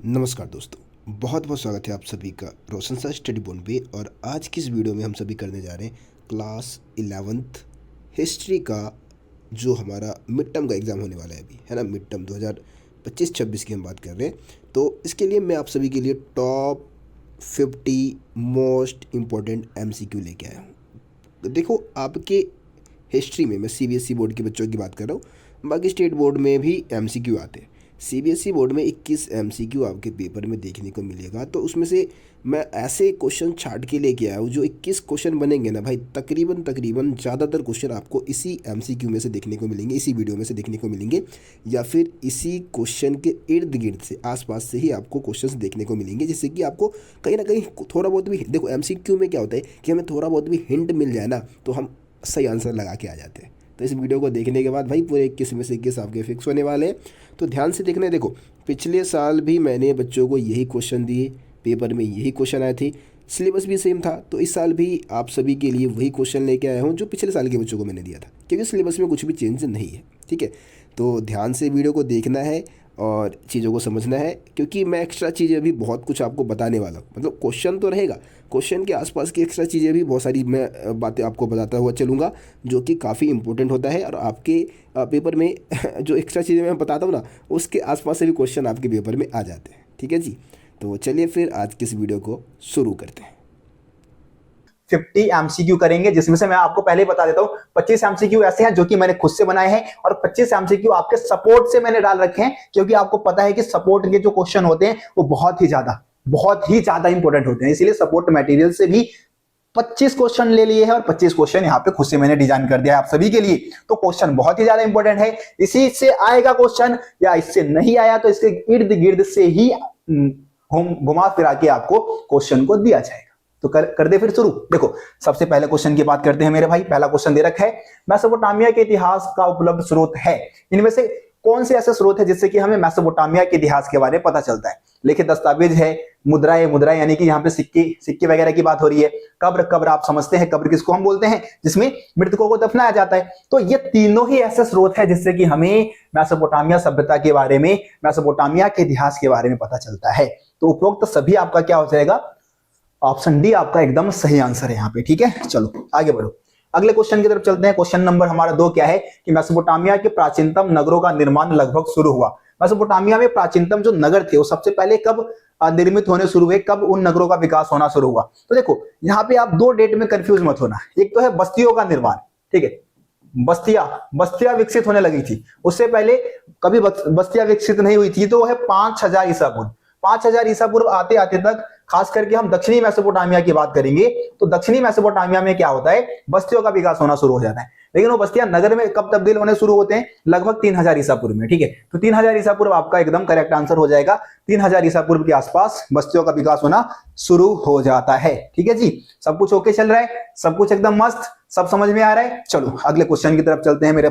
नमस्कार दोस्तों, बहुत बहुत स्वागत है आप सभी का रोशन सर स्टडी बोन पे। और आज की इस वीडियो में हम सभी करने जा रहे हैं क्लास 11th हिस्ट्री का, जो हमारा मिड टर्म का एग्ज़ाम होने वाला है अभी, है ना। मिड टर्म 2025-26 की हम बात कर रहे हैं। तो इसके लिए मैं आप सभी के लिए टॉप 50 मोस्ट इम्पोर्टेंट MCQ लेके आया हूँ। देखो, आपके हिस्ट्री में मैं CBSE बोर्ड के बच्चों की बात कर रहा हूँ, बाकी स्टेट बोर्ड में भी MCQ आते हैं। CBSE बोर्ड में 21 MCQ आपके पेपर में देखने को मिलेगा। तो उसमें से मैं ऐसे क्वेश्चन छाट के लेके आया हूँ जो 21 क्वेश्चन बनेंगे ना भाई, तकरीबन ज़्यादातर क्वेश्चन आपको इसी MCQ में से देखने को मिलेंगे, इसी वीडियो में से देखने को मिलेंगे, या फिर इसी क्वेश्चन के इर्द गिर्द से आसपास से ही आपको क्वेश्चंस देखने को मिलेंगे, जिससे कि आपको कहीं ना कहीं थोड़ा बहुत भी, देखो MCQ में क्या होता है कि हमें थोड़ा बहुत भी हिंट मिल जाए ना तो हम सही आंसर लगा के आ जाते हैं। तो इस वीडियो को देखने के बाद भाई पूरे 21 में से 21 आपके फिक्स होने वाले हैं। तो ध्यान से देखना है। देखो, पिछले साल भी मैंने बच्चों को यही क्वेश्चन दिए, पेपर में यही क्वेश्चन आए थे, सिलेबस भी सेम था। तो इस साल भी आप सभी के लिए वही क्वेश्चन लेके आया हूँ जो पिछले साल के बच्चों को मैंने दिया था, क्योंकि सिलेबस में कुछ भी चेंज नहीं है। ठीक है, तो ध्यान से वीडियो को देखना है और चीज़ों को समझना है, क्योंकि मैं एक्स्ट्रा चीज़ें भी बहुत कुछ आपको बताने वाला हूँ। मतलब क्वेश्चन तो रहेगा, क्वेश्चन के आसपास की एक्स्ट्रा चीज़ें भी बहुत सारी मैं बातें आपको बताता हुआ चलूँगा, जो कि काफ़ी इंपॉर्टेंट होता है। और आपके पेपर में जो एक्स्ट्रा चीज़ें मैं बताता हूँ ना, उसके आसपास से भी क्वेश्चन आपके पेपर में आ जाते हैं। ठीक है जी, तो चलिए फिर आज की इस वीडियो को शुरू करते हैं। 50 MCQ करेंगे, जिसमें से मैं आपको पहले ही बता देता हूं 25 MCQ ऐसे हैं जो कि मैंने खुद से बनाए हैं और 25 MCQ आपके सपोर्ट से मैंने डाल रखे हैं, क्योंकि आपको पता है कि सपोर्ट के जो क्वेश्चन होते हैं वो बहुत ही ज्यादा इंपॉर्टेंट होते हैं। इसलिए सपोर्ट मटेरियल से भी 25 क्वेश्चन ले लिए हैं और 25 क्वेश्चन यहाँ पे खुद से मैंने डिजाइन कर दिया है आप सभी के लिए। तो क्वेश्चन बहुत ही ज्यादा इंपॉर्टेंट है। इसी से आएगा क्वेश्चन या इससे नहीं आया तो इसके इर्द गिर्द से ही घुमा फिरा के आपको क्वेश्चन को दिया जाएगा। तो कर दे फिर शुरू। देखो, सबसे पहले क्वेश्चन की बात करते हैं मेरे भाई। पहला क्वेश्चन दे रखा है, मेसोपोटामिया के इतिहास का उपलब्ध स्रोत है, इनमें से कौन से ऐसे स्रोत है जिससे कि हमें मेसोपोटामिया के इतिहास के बारे में पता चलता है। लिखित दस्तावेज है, मुद्राएं यानी कि यहाँ पे सिक्के वगैरह की बात हो रही है। कब्र आप समझते हैं, कब्र किसको हम बोलते हैं, जिसमें मृतकों को दफनाया जाता है। तो ये तीनों ही ऐसे स्रोत है जिससे कि हमें मेसोपोटामिया सभ्यता के बारे में, मेसोपोटामिया के इतिहास के बारे में पता चलता है। तो उपरोक्त सभी आपका क्या हो जाएगा, ऑप्शन डी आपका एकदम सही आंसर है यहाँ पे। ठीक है, चलो आगे बढ़ो, अगले क्वेश्चन की तरफ चलते हैं। क्वेश्चन नंबर हमारा 2 क्या है कि मेसोपोटामिया के प्राचीनतम नगरों का निर्माण लगभग शुरू हुआ। मेसोपोटामिया में प्राचीनतम जो नगर थे वो सबसे पहले कब निर्मित होने शुरू हुए, कब उन नगरों का विकास होना शुरू हुआ। तो देखो, यहाँ पे आप 2 डेट में कंफ्यूज मत होना। एक तो है बस्तियों का निर्माण, ठीक है, बस्तियां विकसित होने लगी थी, उससे पहले कभी बस्तियां विकसित नहीं हुई थी। तो वो है 5000 ईसा पूर्व। 5000 ईसा पूर्व आते आते तक, खास करके हम दक्षिणी मेसोपोटामिया की बात करेंगे तो दक्षिणी मेसोपोटामिया में क्या होता है, बस्तियों का विकास होना शुरू हो जाता है। लेकिन वो बस्तियां नगर में कब तब्दील होने शुरू होते हैं, लगभग 3000 ईसा पूर्व में। ठीक है, तो 3000 ईसा पूर्व आपका एकदम करेक्ट आंसर हो जाएगा। 3000 ईसा पूर्व के आसपास बस्तियों का विकास होना शुरू हो जाता है। ठीक है जी, सब कुछ ओके चल रहा है, सब कुछ एकदम मस्त, सब समझ में आ रहा है। चलो अगले क्वेश्चन की तरफ चलते हैं मेरे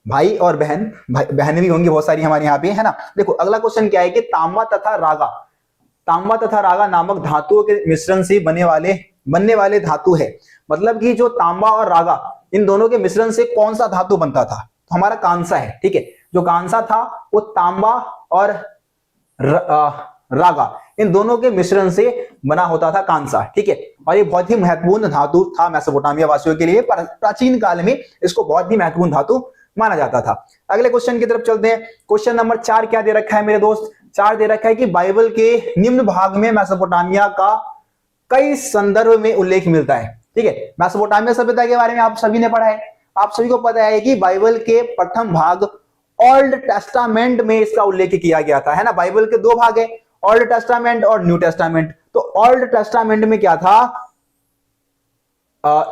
भाई और बहनें भी होंगी बहुत सारी हमारे यहाँ पे, है ना। देखो अगला क्वेश्चन क्या है कि तांबा तथा रागा नामक धातुओं के मिश्रण से बनने वाले धातु है। मतलब कि जो तांबा और रागा, इन दोनों के मिश्रण से कौन सा धातु बनता था, तो हमारा कांसा है। ठीक है, जो कांसा था वो तांबा और रागा, इन दोनों के मिश्रण से बना होता था कांसा। ठीक है, और ये बहुत ही महत्वपूर्ण धातु था मेसोपोटामिया वासियों के लिए। प्राचीन काल में इसको बहुत ही महत्वपूर्ण धातु माना जाता था। अगले क्वेश्चन की तरफ चलते हैं। क्वेश्चन नंबर 4 क्या दे रखा है मेरे दोस्त, 4 दे रखा है कि बाइबल के निम्न भाग में मेसोपोटामिया का कई संदर्भ में उल्लेख मिलता है। ठीक है, मेसोपोटामिया सभ्यता के बारे में आप सभी ने पढ़ा है, आप सभी को पता है कि बाइबल के प्रथम भाग ओल्ड टेस्टामेंट में इसका उल्लेख किया गया था, है ना। बाइबल के 2 भाग है, ओल्ड टेस्टामेंट और न्यू टेस्टामेंट। तो ओल्ड टेस्टामेंट में क्या था,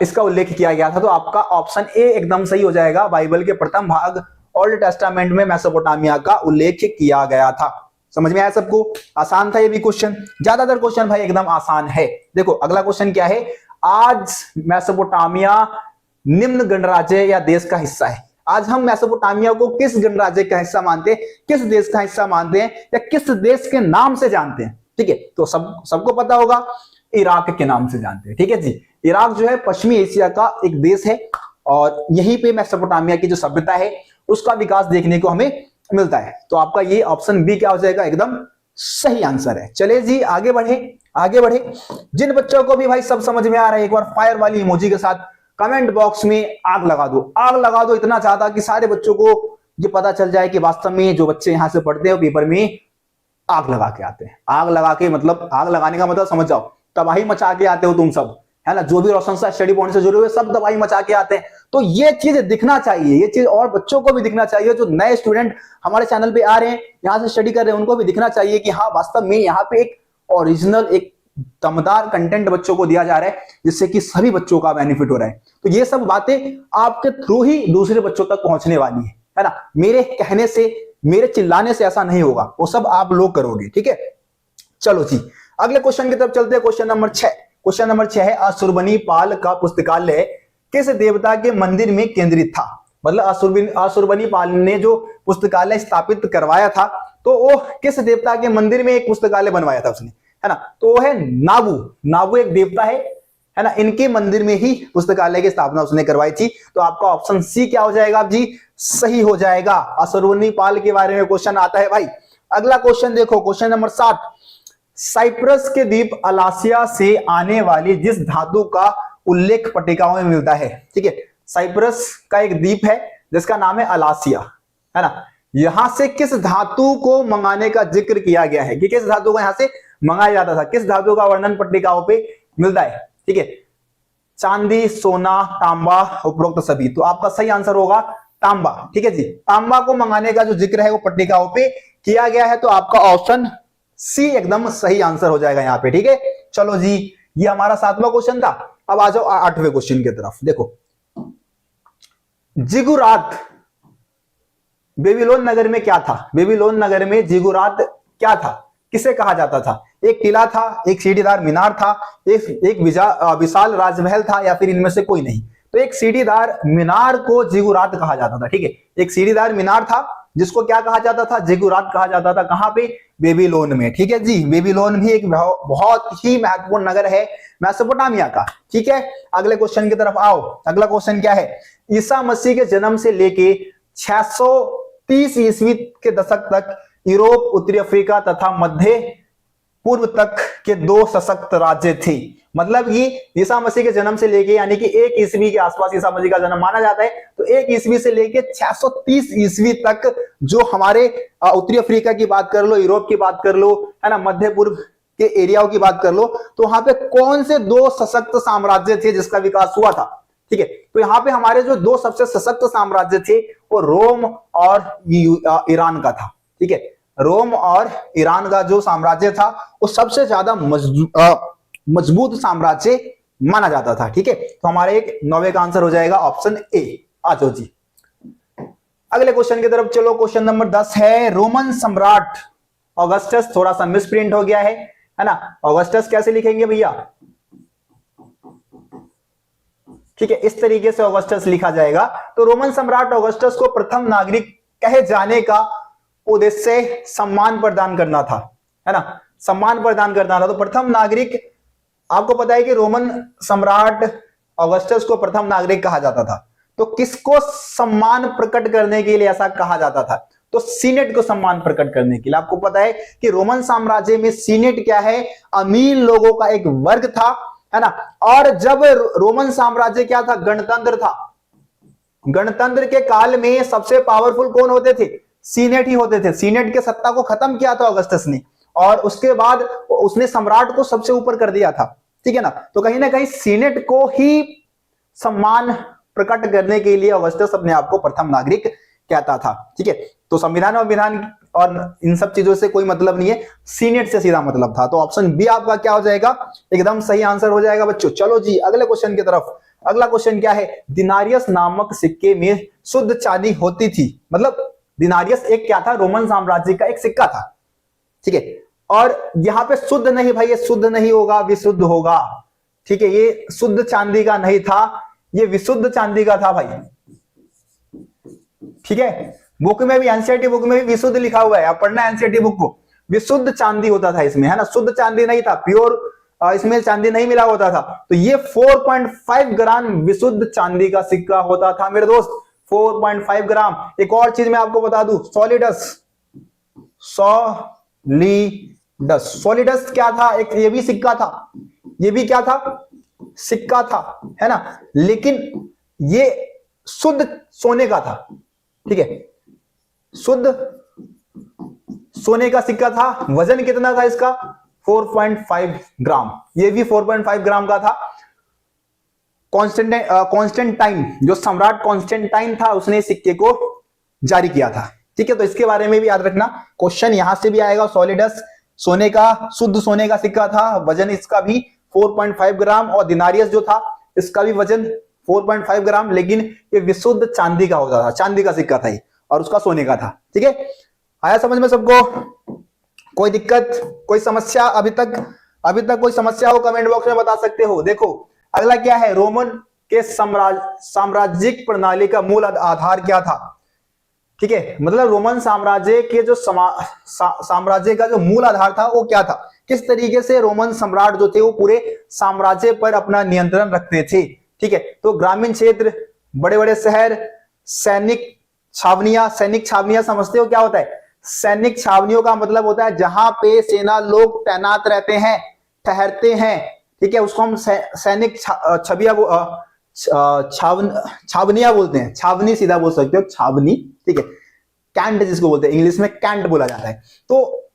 इसका उल्लेख किया गया था। तो आपका ऑप्शन ए एकदम सही हो जाएगा। बाइबल के प्रथम भाग ओल्ड टेस्टामेंट में मेसोपोटामिया का उल्लेख किया गया था। समझ में आया सबको, आसान था ये भी क्वेश्चन, ज्यादातर क्वेश्चन भाई एकदम आसान है। देखो अगला क्वेश्चन क्या है, आज मेसोपोटामिया निम्न गणराज्य या देश का हिस्सा है। आज हम मेसोपोटामिया को किस गणराज्य का हिस्सा मानते हैं, किस देश का हिस्सा मानते हैं, या किस देश के नाम से जानते हैं। ठीक है, तो सबको पता होगा, इराक के नाम से जानते हैं। ठीक है जी, इराक जो है पश्चिमी एशिया का एक देश है और यहीं पे मेसोपोटामिया की जो सभ्यता है उसका विकास देखने को हमें मिलता है। तो आपका ये ऑप्शन बी क्या हो जाएगा, एकदम सही आंसर है। चलिए जी आगे बढ़े, आगे बढ़े। जिन बच्चों को भी भाई सब समझ में आ रहा है, एक बार फायर वाली इमोजी के साथ कमेंट बॉक्स में आग लगा दो, आग लगा दो इतना ज्यादा कि सारे बच्चों को ये पता चल जाए कि वास्तव में जो बच्चे यहां से पढ़ते हैं पेपर में आग लगा के आते हैं। आग लगा के मतलब, आग लगाने का मतलब समझ जाओ, तबाही मचा के आते हो तुम सब, है ना। जो भी रोशन सर स्टडी पॉइंट से जुड़े हुए सब तबाही मचा के आते हैं। तो ये चीज दिखना चाहिए, ये चीज और बच्चों को भी दिखना चाहिए, जो नए स्टूडेंट हमारे चैनल पे आ रहे हैं, यहाँ से स्टडी कर रहे हैं, उनको भी दिखना चाहिए कि हाँ वास्तव में यहाँ पे एक ओरिजिनल, एक दमदार कंटेंट बच्चों को दिया जा रहा है, जिससे कि सभी बच्चों का बेनिफिट हो रहा है। तो ये सब बातें आपके थ्रू ही दूसरे बच्चों तक पहुंचने वाली है ना। मेरे कहने से, मेरे चिल्लाने से ऐसा नहीं होगा, वो सब आप लोग करोगे, ठीक है। चलो जी अगले क्वेश्चन की तरफ चलते हैं। क्वेश्चन नंबर 6, क्वेश्चन नंबर 6 है अशुरबनीपाल का पुस्तकालय किस देवता के मंदिर में केंद्रित था। मतलब अशुरबनीपाल ने जो पुस्तकालय स्थापित करवाया था, तो वो किस देवता के मंदिर में एक पुस्तकालय बनवाया था उसने, है ना। तो वो है नाबू, नाबू एक देवता है ना, इनके मंदिर में ही पुस्तकालय की स्थापना उसने करवाई थी। तो आपका ऑप्शन सी क्या हो जाएगा आप जी, सही हो जाएगा। अशुरबनीपाल के बारे में क्वेश्चन आता है भाई। अगला क्वेश्चन देखो, क्वेश्चन नंबर 7, साइप्रस के द्वीप अलासिया से आने वाली जिस धातु का उल्लेख पट्टिकाओं में मिलता है, ठीक है। साइप्रस का एक द्वीप है जिसका नाम है अलासिया, है ना। यहां से किस धातु को मंगाने का जिक्र किया गया है कि किस धातु को यहां से मंगाया जाता था, किस धातु का वर्णन पट्टिकाओं पे मिलता है, ठीक है। चांदी, सोना, तांबा, उपरोक्त सभी। तो आपका सही आंसर होगा तांबा, ठीक है जी। तांबा को मंगाने का जो जिक्र है वो पट्टिकाओं पे किया गया है। तो आपका ऑप्शन सी एकदम सही आंसर हो जाएगा यहाँ पे, ठीक है। चलो जी ये हमारा 7वां क्वेश्चन था। अब आ जाओ 8वें क्वेश्चन की तरफ। देखो, जिगुरात बेबीलोन नगर में क्या था, बेबीलोन नगर में जिगुरात क्या था, किसे कहा जाता था। एक किला था, एक सीढ़ीदार मीनार था, एक विशाल राजमहल था, या फिर इनमें से कोई नहीं। तो एक सीढ़ीदार मीनार को जिगुरात कहा जाता था, ठीक है। एक सीढ़ीदार मीनार था जिसको क्या कहा जाता था, जिगुरात कहा जाता था। कहां पे, बेबीलोन में, ठीक है जी। बेबीलोन भी एक बहुत ही महत्वपूर्ण नगर है मेसोपोटामिया का, ठीक है। अगले क्वेश्चन की तरफ आओ। अगला क्वेश्चन क्या है, ईसा मसीह के जन्म से लेके 630 ईस्वी के दशक तक यूरोप, उत्तरी अफ्रीका तथा मध्य पूर्व तक के 2 सशक्त राज्य थे। मतलब कि ईसा मसीह के जन्म से लेके, यानी कि 1 ईस्वी के आसपास ईसा मसीह का जन्म माना जाता है, तो 1 ईस्वी से लेके 630 ईस्वी तक जो हमारे उत्तरी अफ्रीका की बात कर लो, यूरोप की बात कर लो, है ना, मध्य पूर्व के एरियाओं की बात कर लो, तो वहां पे कौन से 2 सशक्त साम्राज्य थे जिसका विकास हुआ था, ठीक है। तो यहाँ पे हमारे जो 2 सबसे सशक्त साम्राज्य थे वो रोम और ईरान का था, ठीक है। रोम और ईरान का जो साम्राज्य था वो सबसे ज्यादा मजबूत साम्राज्य माना जाता था, ठीक है। तो हमारे एक 9वें का आंसर हो जाएगा ऑप्शन ए। आ जाओ जी अगले क्वेश्चन की तरफ चलो। क्वेश्चन नंबर 10 है, रोमन सम्राट ऑगस्टस, थोड़ा सा मिसप्रिंट हो गया है ना। ऑगस्टस कैसे लिखेंगे भैया, ठीक है, इस तरीके से ऑगस्टस लिखा जाएगा। तो रोमन सम्राट ऑगस्टस को प्रथम नागरिक कहे जाने का उद्देश्य सम्मान प्रदान करना था, है ना, सम्मान प्रदान करना था। तो प्रथम नागरिक, आपको पता है कि रोमन सम्राट ऑगस्टस को प्रथम नागरिक कहा जाता था। तो किसको सम्मान प्रकट करने के लिए ऐसा कहा जाता था, तो सीनेट को सम्मान प्रकट करने के लिए। आपको पता है कि रोमन साम्राज्य में सीनेट क्या है, अमीर लोगों का एक वर्ग था, है ना। और जब रोमन साम्राज्य क्या था, गणतंत्र था, गणतंत्र के काल में सबसे पावरफुल कौन होते थे, सीनेट ही होते थे। सीनेट के सत्ता को खत्म किया था ऑगस्टस ने, और उसके बाद उसने सम्राट को सबसे ऊपर कर दिया था, ठीक है ना। तो कहीं ना कहीं सीनेट को ही सम्मान प्रकट करने के लिए ऑगस्टस अपने आप को प्रथम नागरिक कहता था, ठीक है। तो संविधान और विधान और इन सब चीजों से कोई मतलब नहीं है, सीनेट से सीधा मतलब था। तो ऑप्शन बी आपका क्या हो जाएगा, एकदम सही आंसर हो जाएगा बच्चों। चलो जी अगले क्वेश्चन की तरफ। अगला क्वेश्चन क्या है, दिनारियस नामक सिक्के में शुद्ध चांदी होती थी। मतलब दिनारियस एक क्या था, रोमन साम्राज्य का एक सिक्का था, ठीक है। और यहां पे शुद्ध नहीं भाई, ये शुद्ध नहीं होगा, विशुद्ध होगा, ठीक है। ये शुद्ध चांदी का नहीं था, ये विशुद्ध चांदी का था भाई, ठीक है। बुक में भी, एनसीईआरटी बुक में भी विशुद्ध लिखा हुआ है, आप पढ़ना एनसीईआरटी बुक को। विशुद्ध चांदी होता था इसमें, है ना, शुद्ध चांदी नहीं था, प्योर इसमें चांदी नहीं मिला होता था। तो ये 4.5 ग्राम विशुद्ध चांदी का सिक्का होता था मेरे दोस्त, 4.5 ग्राम। एक और चीज मैं आपको बता दूं, सॉलिडस, सॉलिडस क्या था, एक ये भी सिक्का था, ये भी क्या था, सिक्का था, है ना, लेकिन ये शुद्ध सोने का था, ठीक है, शुद्ध सोने का सिक्का था। वजन कितना था इसका, 4.5 ग्राम, ये भी 4.5 ग्राम का था। कॉन्स्टेंटाइन, जो सम्राट कॉन्स्टेंटाइन था, उसने इस सिक्के को जारी किया था, ठीक है। तो इसके बारे में भी याद रखना, क्वेश्चन यहां से भी आएगा। सॉलिडस सोने का, शुद्ध सोने का सिक्का था, वजन इसका भी 4.5 ग्राम, और दिनारियस जो था इसका भी वजन 4.5 ग्राम, लेकिन ये विशुद्ध चांदी का होता था, चांदी का सिक्का था ये, और उसका सोने का था, ठीक है। आया समझ में सबको? कोई दिक्कत, कोई समस्या अभी तक कोई समस्या हो कमेंट बॉक्स में बता सकते हो। देखो अगला क्या है, रोमन के साम्राज्यिक प्रणाली का मूल आधार क्या था, ठीक है, मतलब रोमन साम्राज्य के जो साम्राज्य का जो मूल आधार था वो क्या था, किस तरीके से रोमन सम्राट जो थे वो पूरे साम्राज्य पर अपना नियंत्रण रखते थे, ठीक है। तो ग्रामीण क्षेत्र, बड़े बड़े शहर, सैनिक छावनियां समझते हो क्या होता है? सैनिक छावनियों का मतलब होता है जहां पे सेना लोग तैनात रहते हैं, ठहरते हैं, ठीक है, उसको हम सैनिक छावनियां बोलते हैं। छावनी सीधा बोल सकते हो, छावनी, ठीक है। कैंट जिसको बोलते हैं, इंग्लिश में कैंट बोला जाता है। तो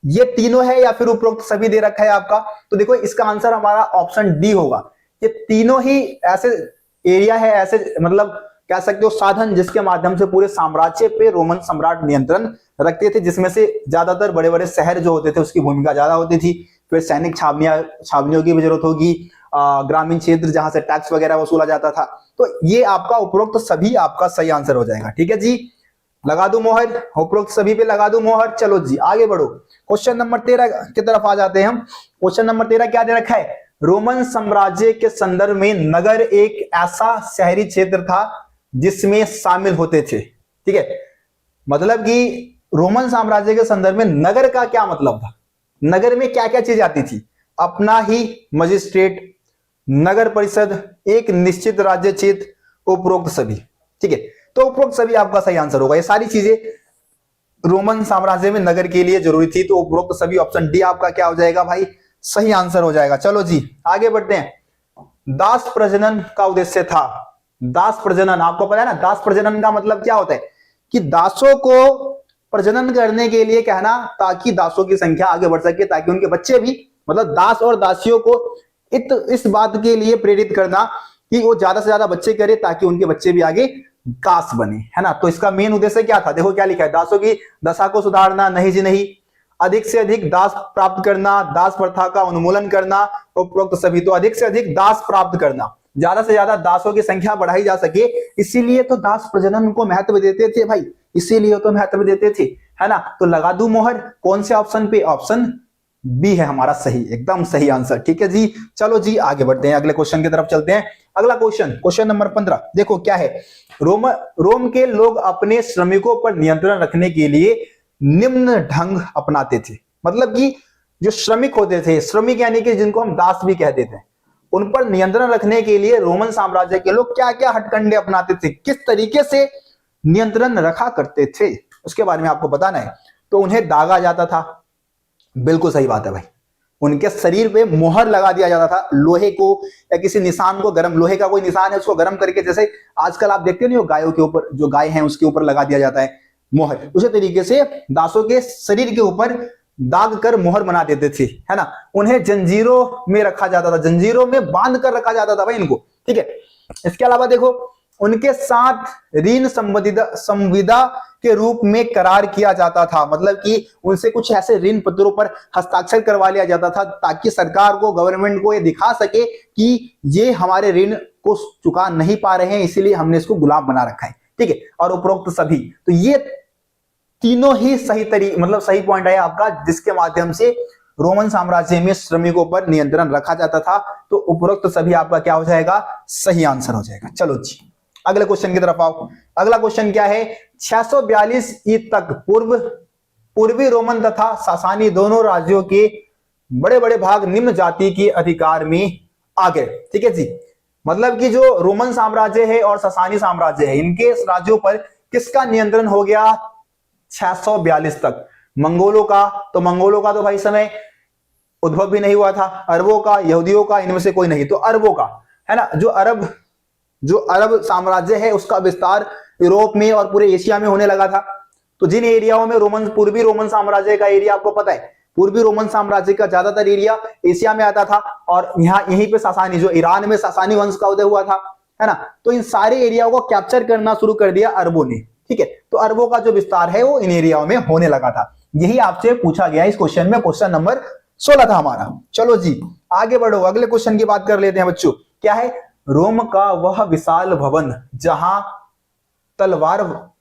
ये तीनों है या फिर उपरोक्त सभी दे रखा है आपका, तो देखो इसका आंसर हमारा ऑप्शन डी होगा। ये तीनों ही ऐसे एरिया है, ऐसे मतलब कह सकते हो साधन, जिसके माध्यम से पूरे साम्राज्य पे रोमन सम्राट नियंत्रण रखते थे, जिसमें से ज्यादातर बड़े बड़े शहर जो होते थे उसकी भूमिका ज्यादा होती थी। फिर सैनिक छावनियों की भी जरूरत होगी, ग्रामीण क्षेत्र जहां से टैक्स वगैरह वसूला जाता था। तो ये आपका उपरोक्त सभी आपका सही आंसर हो जाएगा, ठीक है जी। लगा दूं मोहर, उपरोक्त सभी पे लगा दूं मोहर। चलो जी आगे बढ़ो, क्वेश्चन नंबर 13 की तरफ आ जाते हैं हम। क्वेश्चन नंबर 13 क्या दे रखा है, रोमन साम्राज्य के संदर्भ में नगर एक ऐसा शहरी क्षेत्र था जिसमें शामिल होते थे, ठीक है। मतलब कि रोमन साम्राज्य के संदर्भ में नगर का क्या मतलब था, नगर में क्या क्या चीज आती थी, अपना ही मजिस्ट्रेट, नगर परिषद, एक निश्चित राज्य क्षेत्र, उपरोक्त सभी, ठीक है। तो उपरोक्त सभी आपका सही आंसर होगा। ये सारी चीजें रोमन साम्राज्य में नगर के लिए जरूरी थी, तो उपरोक्त सभी ऑप्शन डी आपका क्या हो जाएगा भाई, सही आंसर हो जाएगा। चलो जी आगे बढ़ते हैं। दास प्रजनन का उद्देश्य था, दास प्रजनन आपको पता है ना, दास प्रजनन का मतलब क्या होता है कि दासों को प्रजनन करने के लिए कहना, ताकि दासों की संख्या आगे बढ़ सके, ताकि उनके बच्चे भी, मतलब दास और दासियों को इस बात के लिए प्रेरित करना कि वो ज्यादा से ज्यादा बच्चे करे, ताकि उनके बच्चे भी आगे दास बने, है ना। तो इसका मेन उद्देश्य क्या था, देखो क्या लिखा है, दासों की दशा को सुधारना, नहीं जी नहीं, अधिक से अधिक दास प्राप्त करना, दास प्रथा का उन्मूलन करना, उपरोक्त सभी। तो अधिक से अधिक दास प्राप्त करना, ज्यादा से ज्यादा दासों की संख्या बढ़ाई जा सके, इसीलिए तो दास प्रजनन को महत्व देते थे भाई, इसीलिए तो महत्व देते थे, है ना। तो लगा दूं मोहर कौन से ऑप्शन पे, ऑप्शन बी है हमारा सही, एकदम सही आंसर, ठीक है जी। चलो जी आगे बढ़ते हैं, अगले क्वेश्चन की तरफ चलते हैं। अगला क्वेश्चन नंबर 15 देखो क्या है, रोम के लोग अपने श्रमिकों पर नियंत्रण रखने के लिए निम्न ढंग अपनाते थे। मतलब कि जो श्रमिक होते थे, श्रमिक यानी कि जिनको हम दास भी कह देते हैं, उन पर नियंत्रण रखने के लिए रोमन साम्राज्य के लोग क्या क्या हथकंडे अपनाते थे, किस तरीके से नियंत्रण रखा करते थे, उसके बारे में आपको बताना है। तो उन्हें दागा जाता था, बिल्कुल सही बात है भाई, उनके शरीर पे मोहर लगा दिया जाता था, लोहे को या किसी निशान को, गर्म लोहे का कोई निशान है उसको गर्म करके, जैसे आजकल आप देखते नहीं हो गायों के ऊपर, जो गाय है उसके ऊपर लगा दिया जाता है मोहर, उसी तरीके से दासों के शरीर के ऊपर दाग कर मोहर बना देते थे, है ना। उन्हें जंजीरों में रखा जाता था, जंजीरों में बांध कर रखा जाता था भाई इनको, ठीक है। इसके अलावा देखो उनके साथ ऋण संविदा के रूप में करार किया जाता था, मतलब कि उनसे कुछ ऐसे ऋण पत्रों पर हस्ताक्षर करवा लिया जाता था, ताकि सरकार को, गवर्नमेंट को ये दिखा सके कि ये हमारे ऋण को चुका नहीं पा रहे हैं, इसीलिए हमने इसको गुलाम बना रखा है, ठीक है। और उपरोक्त सभी, तो ये तीनों ही सही मतलब सही पॉइंट है आपका, जिसके माध्यम से रोमन साम्राज्य में श्रमिकों पर नियंत्रण रखा जाता था। तो उपरोक्त सभी आपका क्या हो जाएगा, सही आंसर हो जाएगा। चलो जी अगले क्वेश्चन की तरफ आओ। अगला क्वेश्चन क्या है, 642 ई तक पूर्वी रोमन तथा सासानी दोनों राज्यों के बड़े बड़े भाग निम्न जाति के अधिकार में आ गए, ठीक है जी। मतलब कि जो रोमन साम्राज्य है और ससानी साम्राज्य है, इनके राज्यों पर किसका नियंत्रण हो गया 642 तक? मंगोलों का। तो मंगोलों का तो भाई समय उद्भव भी नहीं हुआ था। अरबों का, यहूदियों का, इनमें से कोई नहीं। तो अरबों का, है ना, जो अरब साम्राज्य है उसका विस्तार यूरोप में और पूरे एशिया में होने लगा था। तो जिन एरियाओं में पूर्वी रोमन साम्राज्य का एरिया, आपको पता है पूर्वी रोमन साम्राज्य का ज्यादातर एरिया एशिया में आता था, और यहीं पे सासानी, जो ईरान में सासानी वंश का उदय हुआ था, है ना, तो इन सारे एरियाओं को कैप्चर करना शुरू कर दिया अरबों ने। ठीक है, तो अरबों का जो विस्तार है वो इन एरियाओं में होने लगा था। यही आपसे पूछा गया इस क्वेश्चन में, क्वेश्चन नंबर 16 था हमारा। चलो जी आगे बढ़ो, अगले क्वेश्चन की बात कर लेते हैं बच्चों। क्या है? रोम का वह विशाल भवन जहां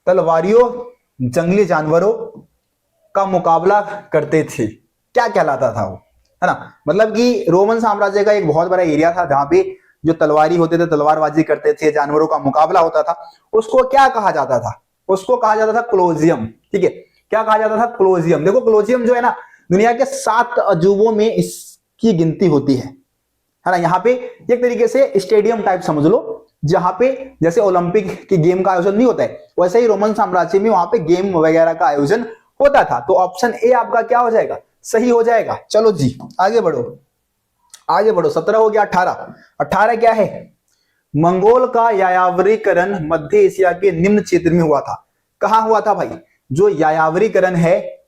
तलवारियों, जंगली जानवरों का मुकाबला करते थे, क्या कहलाता था वो? है ना, मतलब कि रोमन साम्राज्य का एक बहुत बड़ा एरिया था जहां पे जो तलवारी होते थे, तलवारबाजी करते थे, जानवरों का मुकाबला होता था, उसको क्या कहा जाता था? उसको कहा जाता था कोलोजियम। ठीक है, क्या कहा जाता था? कोलोजियम। देखो कोलोजियम जो है ना, दुनिया के 7 अजूबों में इसकी गिनती होती है ना। यहाँ पे एक तरीके से स्टेडियम टाइप समझ लो, जहां पे जैसे ओलंपिक की गेम का आयोजन नहीं होता है, वैसे ही रोमन साम्राज्य में वहां पे गेम वगैरह का आयोजन होता था। तो ऑप्शन ए आपका क्या हो जाएगा? सही हो जाएगा। चलो जी आगे बढ़ो, आगे बढ़ो। 17 हो गया, 18 क्या है? मंगोल का यायावरीकरण मध्य एशिया के निम्न क्षेत्र में हुआ था। कहां हुआ था भाई? जो यायावरीकरण है,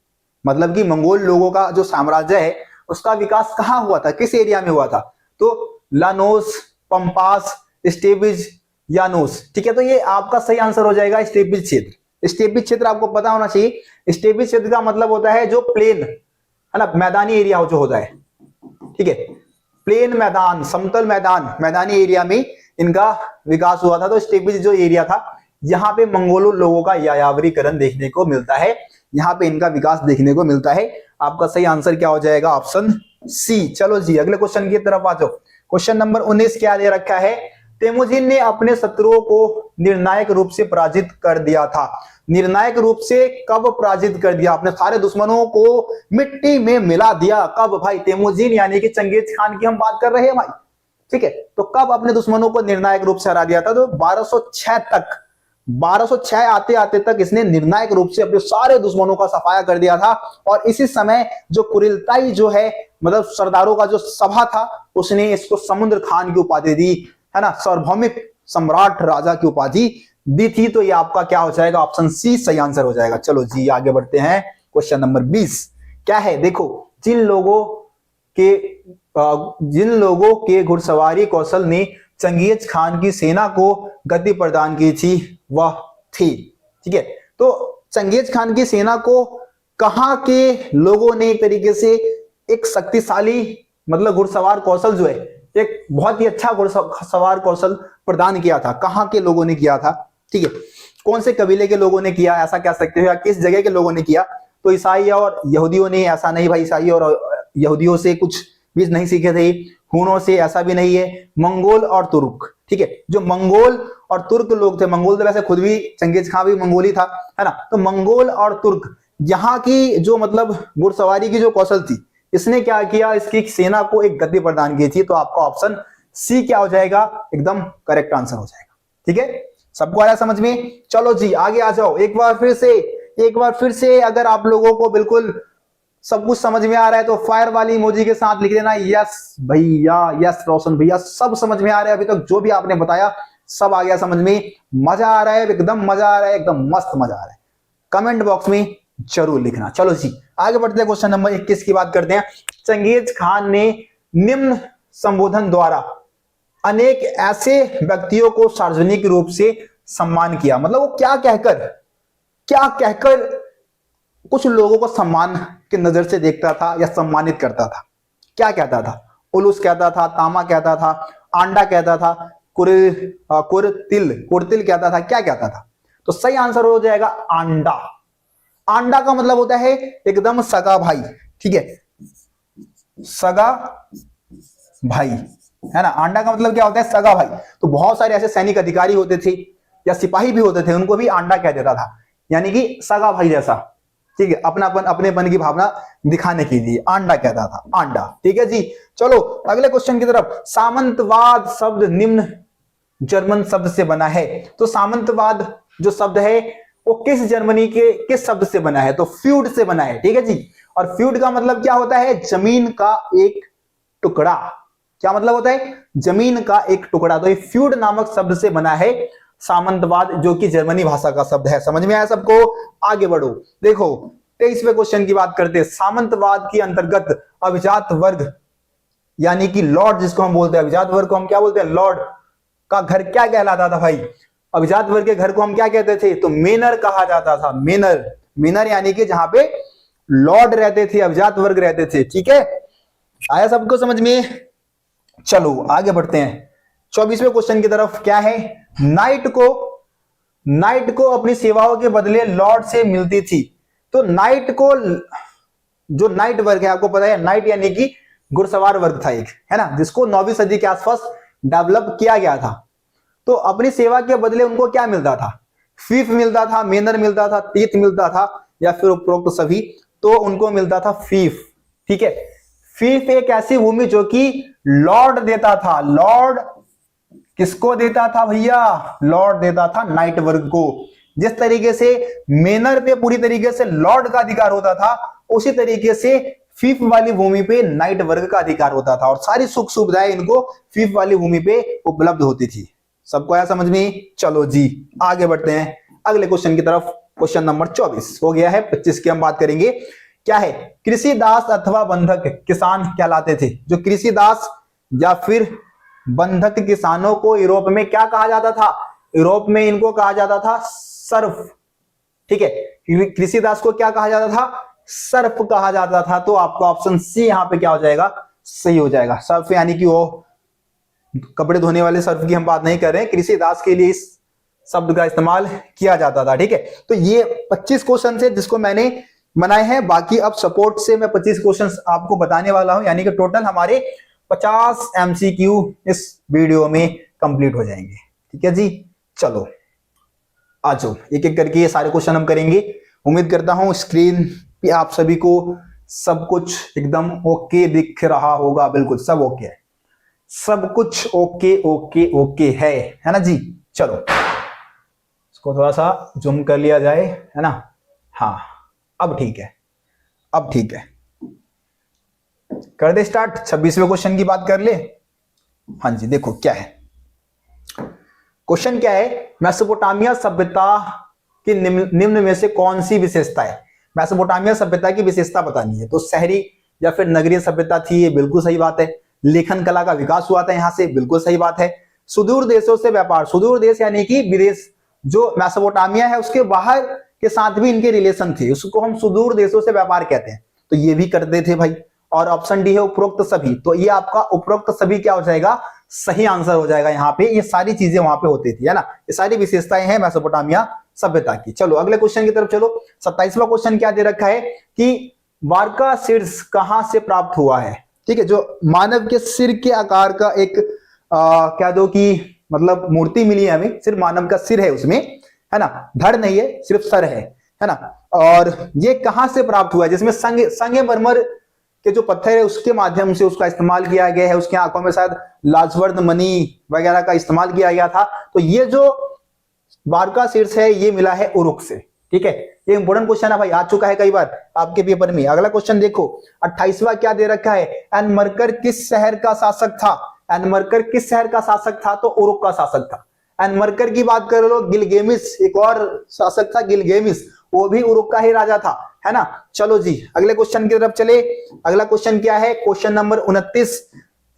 मतलब कि मंगोल लोगों का जो साम्राज्य है उसका विकास कहां हुआ था, किस एरिया में हुआ था? तो लानोस, पंपास, स्टेपिज, यानोस। ठीक है, तो ये आपका सही आंसर हो जाएगा स्टेपिज क्षेत्र। स्टेपिज क्षेत्र आपको पता होना चाहिए। स्टेपिज क्षेत्र का मतलब होता है जो प्लेन, है ना, मैदानी एरिया जो होता है। ठीक है, प्लेन मैदान, समतल मैदान, मैदानी एरिया में इनका विकास हुआ था। तो स्टेपिज जो एरिया था, यहाँ पे मंगोलों लोगों का यायावरीकरण देखने को मिलता है, यहाँ पे इनका विकास देखने को मिलता है। आपका सही आंसर क्या हो जाएगा? Option C. चलो जी अगले क्वेश्चन की तरफ आ जाओ। क्वेश्चन नंबर 19 क्या दे रखा है? तेमुजिन ने अपने शत्रुओं को निर्णायक रूप से पराजित कर दिया था। निर्णायक रूप से कब पराजित कर दिया? अपने सारे दुश्मनों को मिट्टी में मिला दिया। कब भाई? तेमुजिन यानी कि चंगेज खान की हम बात कर रहे हैं भाई। ठीक है, तो कब अपने दुश्मनों को निर्णायक रूप से हरा दिया था? तो 1206 तक, 1206 आते आते तक इसने निर्णायक रूप से अपने सारे दुश्मनों का सफाया कर दिया था। और इसी समय जो कुरिलताई जो है, मतलब सरदारों का जो सभा था, उसने इसको समुद्र खान की उपाधि दी, है ना, सार्वभौमिक सम्राट राजा की उपाधि दी थी। तो ये आपका क्या हो जाएगा? ऑप्शन सी सही आंसर हो जाएगा। चलो जी आगे बढ़ते हैं। क्वेश्चन नंबर 20 क्या है? देखो, जिन लोगों के घुड़सवारी कौशल ने चंगेज खान की सेना को गति प्रदान की थी वह थी। ठीक है, तो चंगेज खान की सेना को कहां के लोगों ने एक तरीके से एक शक्तिशाली, मतलब घुड़सवार कौशल जो है, एक बहुत ही अच्छा घुड़सवार कौशल प्रदान किया था। कहां के लोगों ने किया था? ठीक है, कौन से कबीले के लोगों ने किया, ऐसा कह सकते हो, या किस जगह के लोगों ने किया? तो ईसाई और यहूदियों ने, ऐसा नहीं भाई, ईसाई और यहूदियों से कुछ भी नहीं सीखे थे। हुनों से, ऐसा भी नहीं है। मंगोल और तुर्क। ठीक है, जो मंगोल और तुर्क लोग थे, मंगोल तो वैसे खुद भी, चंगेज खान भी मंगोली था, है ना, तो मंगोल और तुर्क, यहाँ की जो मतलब घुड़सवारी की जो कौशल थी, इसने क्या किया? इसकी सेना को एक गति प्रदान की थी। तो आपका ऑप्शन सी क्या हो जाएगा? एकदम करेक्ट आंसर हो जाएगा। ठीक है, सबको आया समझ में? चलो जी आगे आ जाओ। एक बार फिर से अगर आप लोगों को बिल्कुल सब कुछ समझ में आ रहा है तो फायर वाली इमोजी के साथ लिख देना यस भैया, यस रोशन भैया, सब समझ में आ रहा है। अभी तक जो भी आपने बताया सब आ गया समझ में, मजा आ रहा है, एकदम मजा आ रहा है, एकदम मस्त मजा आ रहा है। कमेंट बॉक्स में जरूर लिखना। चलो जी आगे बढ़ते हैं, क्वेश्चन नंबर 21 की बात करते हैं। चंगेज खान ने निम्न संबोधन द्वारा अनेक ऐसे व्यक्तियों को सार्वजनिक रूप से सम्मान किया। मतलब वो क्या कहकर कुछ लोगों को सम्मान की नजर से देखता था या सम्मानित करता था? क्या कहता था? उलूस कहता था, तामा कहता था, आंडा कहता था, कुर्तिल कहता था, क्या कहता था? तो सही आंसर हो जाएगा आंडा। आंडा का मतलब होता है एकदम सगा भाई। ठीक है, सगा भाई, है ना। आंडा का मतलब क्या होता है? सगा भाई। तो बहुत सारे ऐसे सैनिक अधिकारी होते थे या सिपाही भी होते थे, उनको भी आंडा कह देता था, यानी कि सगा भाई जैसा। ठीक है, अपनापन अपनेपन की भावना दिखाने के लिए आंडा कहता था, आंडा। ठीक है जी, चलो अगले क्वेश्चन की तरफ। सामंतवाद शब्द निम्न जर्मन शब्द से बना है। तो सामंतवाद जो शब्द है वो किस जर्मनी के किस शब्द से बना है? तो फ्यूड से बना है। ठीक है जी, और फ्यूड का मतलब क्या होता है? जमीन का एक टुकड़ा। क्या मतलब होता है? जमीन का एक टुकड़ा। तो ये फ्यूड नामक शब्द से बना है सामंतवाद, जो कि जर्मनी भाषा का शब्द है। समझ में आया सबको? आगे बढ़ो। देखो 23वें क्वेश्चन की बात करते हैं। सामंतवाद के अंतर्गत अभिजात वर्ग यानी कि लॉर्ड जिसको हम बोलते हैं, अभिजात वर्ग को हम क्या बोलते हैं? लॉर्ड का घर क्या कहलाता था भाई? अभिजात वर्ग के घर को हम क्या कहते थे? तो मेनर कहा जाता था। मेनर, मेनर यानी कि जहां पे लॉर्ड रहते थे, अभिजात वर्ग रहते थे। ठीक है, आया सबको समझ में? चलो आगे बढ़ते हैं 24वें क्वेश्चन की तरफ। क्या है? नाइट को अपनी सेवाओं के बदले लॉर्ड से मिलती थी। तो नाइट को, जो नाइट वर्ग है, आपको पता है नाइट यानी कि घुड़सवार वर्ग था एक, है ना, जिसको 9वीं सदी के आसपास डेवलप किया गया था। तो अपनी सेवा के बदले उनको क्या मिलता था? फीफ मिलता था, मेनर मिलता था, तीत मिलता था, या फिर उपरोक्त सभी। तो उनको मिलता था फीफ। ठीक है, फीफ एक ऐसी भूमि जो कि लॉर्ड देता था। लॉर्ड किसको देता था भैया? लॉर्ड देता था नाइट वर्ग को। जिस तरीके से मेनर पे पूरी तरीके से लॉर्ड का अधिकार होता था, उसी तरीके से फीफ वाली भूमि पे नाइट वर्ग का अधिकार होता था, और सारी सुख सुविधाएं इनको फीफ वाली भूमि पे उपलब्ध होती थी। सबको आया समझ में? चलो जी आगे बढ़ते हैं अगले क्वेश्चन की तरफ। क्वेश्चन नंबर 24 हो गया है, 25 की हम बात करेंगे। क्या है? कृषि दास अथवा बंधक किसान कहलाते थे। जो कृषि दास या फिर बंधक किसानों को यूरोप में क्या कहा जाता था? यूरोप में इनको कहा जाता था सर्फ। ठीक है, कृषि दास को क्या कहा जाता था? सर्फ कहा जाता था। तो आपका ऑप्शन सी यहां पे क्या हो जाएगा? सही हो जाएगा। सर्फ यानी कि वो कपड़े धोने वाले सर्फ की हम बात नहीं कर रहे हैं, कृषि दास के लिए इस शब्द का इस्तेमाल किया जाता था। ठीक है, तो ये 25 क्वेश्चन है जिसको मैंने बनाए हैं। बाकी अब सपोर्ट से मैं 25 क्वेश्चन आपको बताने वाला हूं, यानी कि टोटल हमारे 50 MCQ इस वीडियो में कंप्लीट हो जाएंगे। ठीक है जी, चलो आ जाओ एक एक करके ये सारे क्वेश्चन हम करेंगे। उम्मीद करता हूं स्क्रीन पे आप सभी को सब कुछ एकदम ओके दिख रहा होगा। बिल्कुल सब ओके है, सब कुछ ओके ओके ओके है ना जी। चलो इसको थोड़ा सा जूम कर लिया जाए, है ना। हाँ अब ठीक है, अब ठीक है, कर दे स्टार्ट। 26वें क्वेश्चन की बात कर ले। हाँ जी, देखो क्या है क्वेश्चन, क्या है? मेसोपोटामिया सभ्यता की निम्न में से कौन सी विशेषता है? मेसोपोटामिया सभ्यता की विशेषता बतानी है। तो शहरी या फिर नगरीय सभ्यता थी, ये बिल्कुल सही बात है। लेखन कला का विकास हुआ था यहां से, बिल्कुल सही बात है। सुदूर देशों से व्यापार, सुदूर देश यानी कि विदेश, जो मेसोपोटामिया है उसके बाहर के साथ भी इनके रिलेशन थे, उसको हम सुदूर देशों से व्यापार कहते हैं। तो ये भी करते थे भाई। और ऑप्शन डी है उपरोक्त सभी। तो ये आपका उपरोक्त सभी क्या हो जाएगा? सही आंसर हो जाएगा। यहाँ पे ये सारी चीजें वहां पे होती थी, है ना। ये सारी विशेषताएं हैं मेसोपोटामिया सभ्यता की। चलो अगले क्वेश्चन की तरफ चलो। 27वां क्वेश्चन क्या दे रखा है कि वार्का शीर्ष कहां से प्राप्त हुआ है? ठीक है, जो मानव के सिर के आकार का एक क्या दो कि मतलब मूर्ति मिली है हमें, सिर्फ मानव का सिर है उसमें, है ना, धड़ नहीं है, सिर्फ सर है ना। और ये कहां से प्राप्त हुआ है? जिसमें संगमरमर के जो पत्थर है उसके माध्यम से उसका इस्तेमाल किया गया है। उसके आंखों में शायद लाजवर्द मणि वगैरह का इस्तेमाल किया गया था। तो ये जो वार्का शीर्ष है ये मिला है उरुक से। ठीक है, ये इंपोर्टेंट क्वेश्चन है भाई, आ चुका है कई बार आपके पेपर में। अगला क्वेश्चन देखो 28वां क्या दे रखा है? एनमरकर किस शहर का शासक था? एनमरकर किस शहर का शासक था? तो उरुक का शासक था। एनमरकर की बात कर लो, गिलगेमिस एक और शासक था, गिलगेमिस, वो भी उरुक का ही राजा था, है ना। चलो जी अगले क्वेश्चन की तरफ चले। अगला क्वेश्चन क्या है? क्वेश्चन नंबर 29,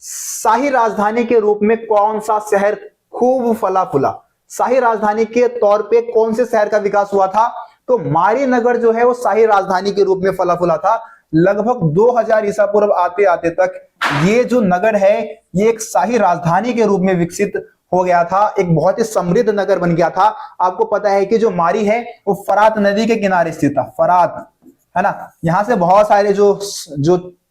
शाही राजधानी के रूप में कौन सा शहर खूब फला फूला? शाही राजधानी के तौर पे कौन से शहर का विकास हुआ था? तो मारी नगर जो है वो शाही राजधानी के रूप में फला फूला था। लगभग 2000 ईसा पूर्व आते आते तक ये जो नगर है ये एक शाही राजधानी के रूप में विकसित हो गया था, एक बहुत ही समृद्ध नगर बन गया था। आपको पता है कि जो मारी है वो फरात नदी के किनारे स्थित था, फरात, है ना। यहाँ से बहुत सारे जो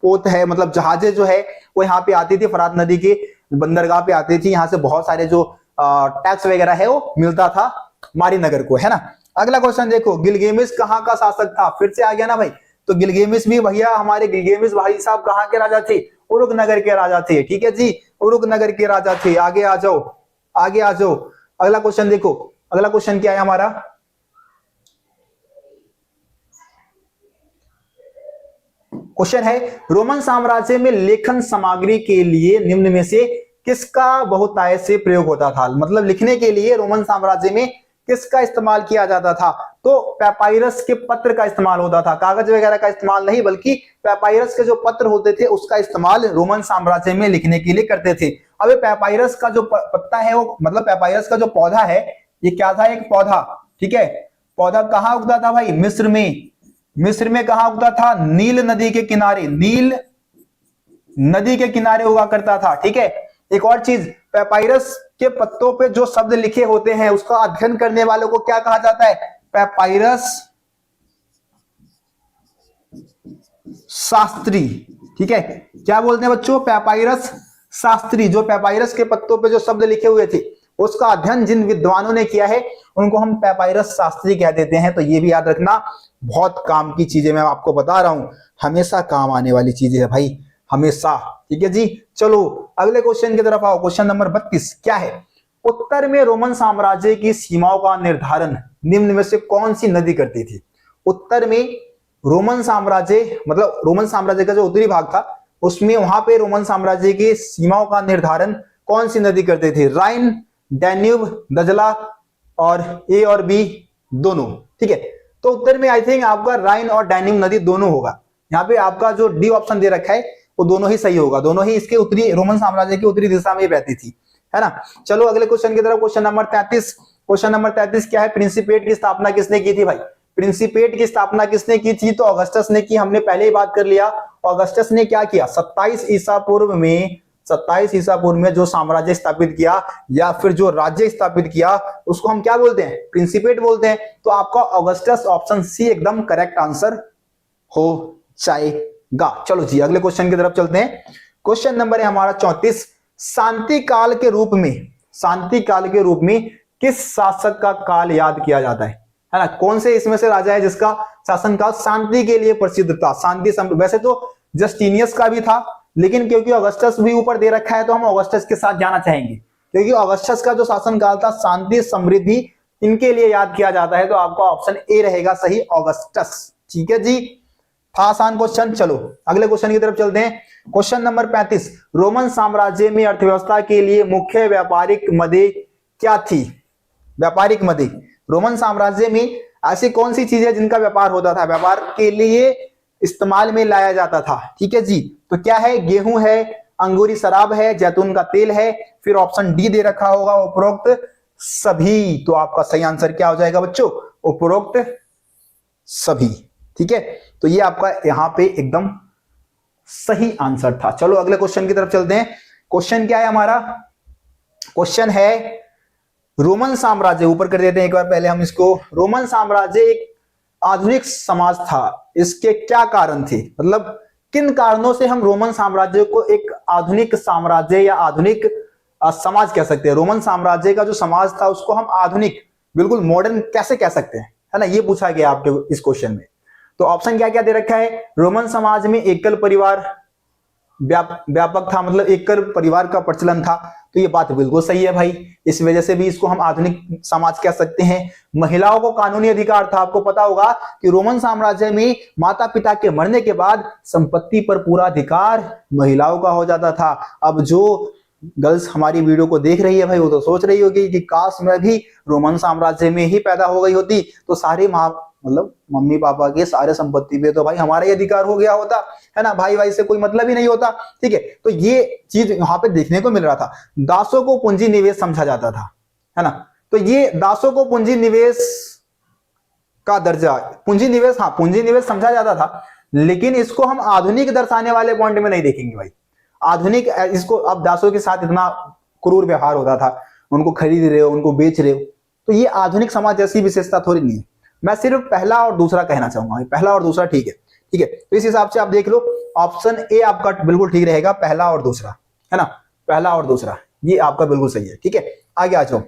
पोत है, मतलब जहाजें जो है वो यहाँ पे आती थी, फरात नदी के बंदरगाह पे आती थी। यहाँ से बहुत सारे जो टैक्स वगैरह है वो मिलता था मारी नगर को, है ना। अगला क्वेश्चन देखो, गिलगेमिस कहाँ का शासक था? फिर से आ गया ना भाई। तो गिलगेमिस भी भैया, हमारे गिलगेमिस भाई साहब कहाँ के राजा थे? उरुक नगर के राजा थे। ठीक है जी, उरुक नगर के राजा थे। आगे आ जाओ, आगे आ जाओ। अगला क्वेश्चन देखो, अगला क्वेश्चन क्या है हमारा? क्वेश्चन है, रोमन साम्राज्य में लेखन सामग्री के लिए निम्न में से किसका बहुतायत से प्रयोग होता था? मतलब लिखने के लिए रोमन साम्राज्य में किसका इस्तेमाल किया जाता था? तो पेपायरस के पत्र का इस्तेमाल होता था, कागज वगैरह का इस्तेमाल नहीं, बल्कि पेपायरस के जो पत्र होते थे उसका इस्तेमाल रोमन साम्राज्य में लिखने के लिए करते थे। अब पेपायरस का जो पत्ता है वो, मतलब पेपायरस का जो पौधा है, ये क्या था? एक पौधा। ठीक है, पौधा कहाँ उगता था भाई? मिस्र में। मिस्र में कहाँ उगता था? नील नदी के किनारे, नील नदी के किनारे हुआ करता था। ठीक है, एक और चीज, पेपायरस के पत्तों पे जो शब्द लिखे होते हैं उसका अध्ययन करने वालों को क्या कहा जाता है? पेपायरस शास्त्री। ठीक है, क्या बोलते हैं बच्चों? पेपायरस शास्त्री। जो पेपायरस के पत्तों पे जो शब्द लिखे हुए थे उसका अध्ययन जिन विद्वानों ने किया है उनको हम पेपायरस शास्त्री कह देते हैं। तो ये भी याद रखना, बहुत काम की चीजें मैं आपको बता रहा हूं, हमेशा काम आने वाली चीजें है भाई, हमेशा। ठीक है जी, चलो अगले क्वेश्चन की तरफ आओ। क्वेश्चन नंबर 32 क्या है? उत्तर में रोमन साम्राज्य की सीमाओं का निर्धारण निम्न में से कौन सी नदी करती थी? उत्तर में रोमन साम्राज्य, मतलब रोमन साम्राज्य का जो उत्तरी भाग था उसमें, वहां पे रोमन साम्राज्य की सीमाओं का निर्धारण कौन सी नदी करते थे? राइन, डैन्यूब, दजला और ए और बी दोनों। ठीक है, तो उत्तर में आई थिंक आपका राइन और डैन्यूब नदी दोनों होगा। यहाँ पे आपका जो डी ऑप्शन दे रखा है वो दोनों ही सही होगा, दोनों ही इसके उत्तरी, रोमन साम्राज्य की उत्तरी दिशा में ही बहती थी, है ना। चलो अगले क्वेश्चन की तरफ। Question number 33। क्वेश्चन नंबर 33 क्या है? प्रिंसिपेट की स्थापना किसने की थी भाई? प्रिंसिपेट की स्थापना किसने की थी? तो ऑगस्टस ने की, हमने पहले ही बात कर लिया। ऑगस्टस ने क्या किया? 27 ईसा पूर्व में, 27 ईसा पूर्व में जो साम्राज्य स्थापित किया या फिर जो राज्य स्थापित किया उसको हम क्या बोलते हैं? प्रिंसिपेट बोलते हैं। तो आपका ऑगस्टस ऑप्शन सी एकदम करेक्ट आंसर हो जाएगा। चलो जी अगले क्वेश्चन की तरफ चलते हैं। क्वेश्चन नंबर है हमारा 34। शांति काल के रूप में, शांति काल के रूप में किस शासक का काल याद किया जाता है ना? कौन से इसमें से राजा है जिसका शासनकाल शांति के लिए प्रसिद्ध था? शांति, वैसे तो जस्टिनियस का भी था, लेकिन क्योंकि ऑगस्टस भी ऊपर दे रखा है तो हम ऑगस्टस के साथ जाना चाहेंगे, क्योंकि ऑगस्टस का जो शासनकाल था शांति समृद्धि इनके लिए याद किया जाता है। तो आपका ऑप्शन ए रहेगा सही, ऑगस्टस। ठीक है जी, था आसान क्वेश्चन। चलो अगले क्वेश्चन की तरफ चलते हैं। Question number 35। रोमन साम्राज्य में अर्थव्यवस्था के लिए मुख्य व्यापारिक मदे क्या थी? व्यापारिक मदे, रोमन साम्राज्य में ऐसी कौन सी चीजें जिनका व्यापार होता था, व्यापार के लिए इस्तेमाल में लाया जाता था? ठीक है जी, तो क्या है? गेहूं है, अंगूरी शराब है, जैतून का तेल है, फिर ऑप्शन डी दे रखा होगा उपरोक्त सभी। तो आपका सही आंसर क्या हो जाएगा बच्चों? उपरोक्त सभी। ठीक है, तो ये आपका यहां पे एकदम सही आंसर था। चलो अगले क्वेश्चन की तरफ चलते हैं। क्वेश्चन क्या है हमारा? क्वेश्चन है रोमन साम्राज्य, ऊपर कर देते हैं एक बार पहले हम इसको। रोमन साम्राज्य एक आधुनिक समाज था, इसके क्या कारण थे? मतलब किन कारणों से हम रोमन साम्राज्य को एक आधुनिक साम्राज्य या आधुनिक समाज कह सकते हैं? रोमन साम्राज्य का जो समाज था उसको हम आधुनिक, बिल्कुल मॉडर्न कैसे कह सकते हैं, है ना? ये पूछा गया आपके इस क्वेश्चन में। तो ऑप्शन क्या क्या दे रखा है? रोमन समाज में एकल परिवार व्यापक था, मतलब एकल परिवार का प्रचलन था। तो ये बात बिल्कुल सही है भाई, इस वजह से भी इसको हम आधुनिक समाज कह सकते हैं। महिलाओं को कानूनी अधिकार था। आपको पता होगा कि रोमन साम्राज्य में माता पिता के मरने के बाद संपत्ति पर पूरा अधिकार महिलाओं का हो जाता था। अब जो गर्ल्स हमारी वीडियो को देख रही है भाई, वो तो सोच रही होगी कि काश मैं भी रोमन साम्राज्य में ही पैदा हो गई होती, तो सारी मतलब मम्मी पापा के सारे संपत्ति पे तो भाई हमारा ही अधिकार हो गया होता, है ना? भाई भाई से कोई मतलब ही नहीं होता। ठीक है, तो ये चीज यहाँ पे देखने को मिल रहा था। दासों को पूंजी निवेश समझा जाता था, है ना? तो ये दासों को पूंजी निवेश का दर्जा, पूंजी निवेश, हाँ पूंजी निवेश समझा जाता था, लेकिन इसको हम आधुनिक दर्शाने वाले पॉइंट में नहीं देखेंगे भाई। आधुनिक, इसको अब दासों के साथ इतना क्रूर व्यवहार होता था, उनको खरीद रहे हो, उनको बेच रहे हो, तो ये आधुनिक समाज जैसी विशेषता थोड़ी नहीं है। मैं सिर्फ पहला और दूसरा कहना चाहूंगा, पहला और दूसरा ठीक है। ठीक है, तो इस हिसाब से आप देख लो, ऑप्शन ए आपका बिल्कुल ठीक रहेगा, पहला और दूसरा, है ना? पहला और दूसरा ये आपका बिल्कुल सही है। ठीक है, आगे आ जाओ,